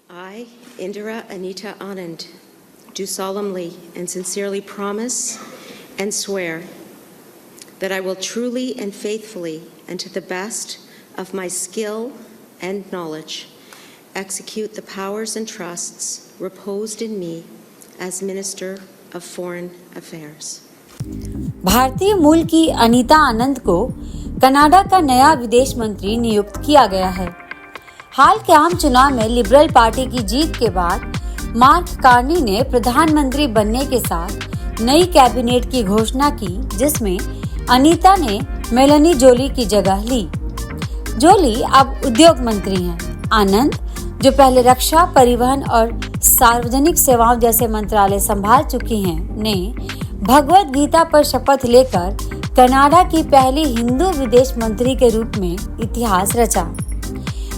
I, Indira Anita Anand, do solemnly and sincerely promise and swear that I will truly and faithfully and to the best of my skill and knowledge execute the powers and trusts reposed in me as Minister of Foreign Affairs. भारतीय मूल की अनीता आनंद को Canada का नया विदेश मंत्री नियुक्त किया गया है। हाल के आम चुनाव में लिबरल पार्टी की जीत के बाद मार्क कार्नी ने प्रधानमंत्री बनने के साथ नई कैबिनेट की घोषणा की, जिसमें अनीता ने मेलानी जोली की जगह ली। जोली अब उद्योग मंत्री हैं। आनंद, जो पहले रक्षा, परिवहन और सार्वजनिक सेवाओं जैसे मंत्रालय संभाल चुकी हैं, ने भगवद गीता पर शपथ लेकर कनाडा की पहली हिंदू विदेश मंत्री के रूप में इतिहास रचा।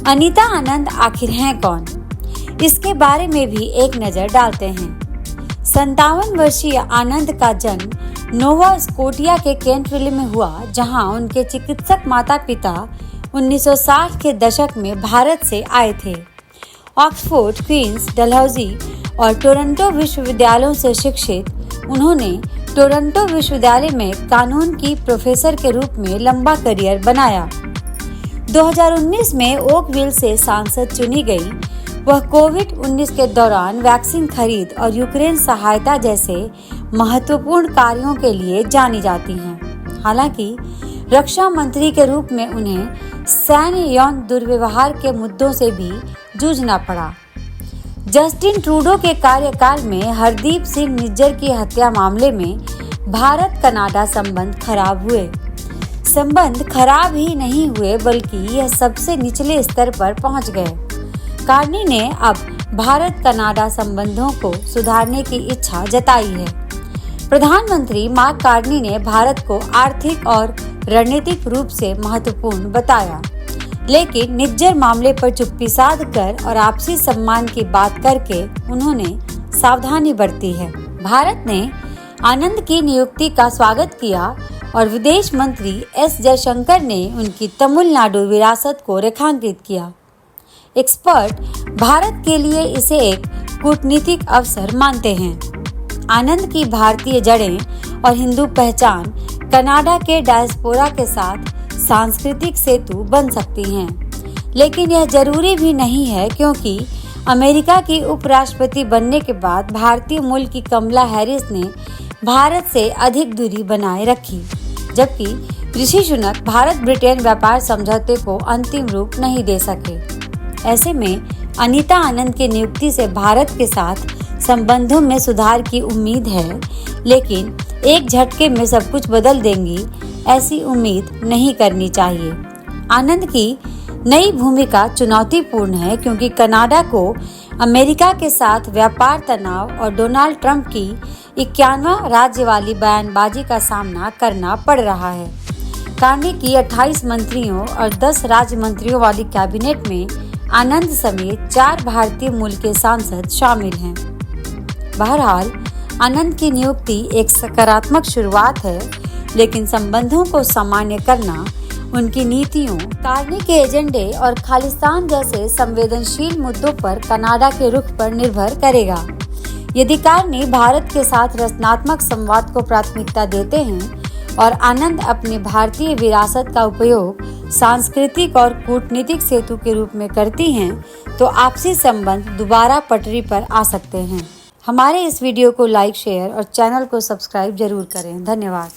अनीता आनंद आखिर हैं कौन, इसके बारे में भी एक नजर डालते हैं। 57 वर्षीय आनंद का जन्म नोवा स्कोटिया के केंटविले में हुआ, जहां उनके चिकित्सक माता पिता 1960 के दशक में भारत से आए थे। ऑक्सफोर्ड, क्वींस, डलहौजी और टोरंटो विश्वविद्यालयों से शिक्षित उन्होंने टोरंटो विश्वविद्यालय में कानून की प्रोफेसर के रूप में लंबा करियर बनाया। 2019 में ओकविल से सांसद चुनी गई। वह कोविड-19 के दौरान वैक्सीन खरीद और यूक्रेन सहायता जैसे महत्वपूर्ण कार्यों के लिए जानी जाती हैं। हालांकि रक्षा मंत्री के रूप में उन्हें सैन्य यौन दुर्व्यवहार के मुद्दों से भी जूझना पड़ा। जस्टिन ट्रूडो के कार्यकाल में हरदीप सिंह निज्जर की हत्या मामले में भारत कनाडा संबंध खराब हुए। संबंध खराब ही नहीं हुए, बल्कि यह सबसे निचले स्तर पर पहुंच गए। कार्नी ने अब भारत कनाडा संबंधों को सुधारने की इच्छा जताई है। प्रधानमंत्री मार्क कार्नी ने भारत को आर्थिक और रणनीतिक रूप से महत्वपूर्ण बताया, लेकिन निज्जर मामले पर चुप्पी साध कर और आपसी सम्मान की बात करके उन्होंने सावधानी बरती है। भारत ने आनंद की नियुक्ति का स्वागत किया और विदेश मंत्री एस जयशंकर ने उनकी तमिलनाडु विरासत को रेखांकित किया। एक्सपर्ट भारत के लिए इसे एक कूटनीतिक अवसर मानते हैं। आनंद की भारतीय जड़ें और हिंदू पहचान कनाडा के डायस्पोरा के साथ सांस्कृतिक सेतु बन सकती हैं, लेकिन यह जरूरी भी नहीं है, क्योंकि अमेरिका की उपराष्ट्रपति बनने के बाद भारतीय मूल की कमला हैरिस ने भारत से अधिक दूरी बनाए रखी, जबकि ऋषि सुनक भारत ब्रिटेन व्यापार समझौते को अंतिम रूप नहीं दे सके। ऐसे में अनीता आनंद की नियुक्ति से भारत के साथ संबंधों में सुधार की उम्मीद है, लेकिन एक झटके में सब कुछ बदल देंगी, ऐसी उम्मीद नहीं करनी चाहिए। आनंद की नई भूमिका चुनौतीपूर्ण है, क्योंकि कनाडा को अमेरिका के साथ व्यापार तनाव और डोनाल्ड ट्रंप की 51वां राज्य वाली बयानबाजी का सामना करना पड़ रहा है। कार्नी की 28 मंत्रियों और 10 राज्य मंत्रियों वाली कैबिनेट में आनंद समेत 4 भारतीय मूल के सांसद शामिल हैं। बहरहाल आनंद की नियुक्ति एक सकारात्मक शुरुआत है, लेकिन संबंधों को सामान्य करना उनकी नीतियों, कार्नी के एजेंडे और खालिस्तान जैसे संवेदनशील मुद्दों पर कनाडा के रुख पर निर्भर करेगा। यदि कार्नी भारत के साथ रचनात्मक संवाद को प्राथमिकता देते हैं और आनंद अपनी भारतीय विरासत का उपयोग सांस्कृतिक और कूटनीतिक सेतु के रूप में करती हैं, तो आपसी संबंध दोबारा पटरी पर आ सकते हैं। हमारे इस वीडियो को लाइक, शेयर और चैनल को सब्सक्राइब जरूर करें। धन्यवाद।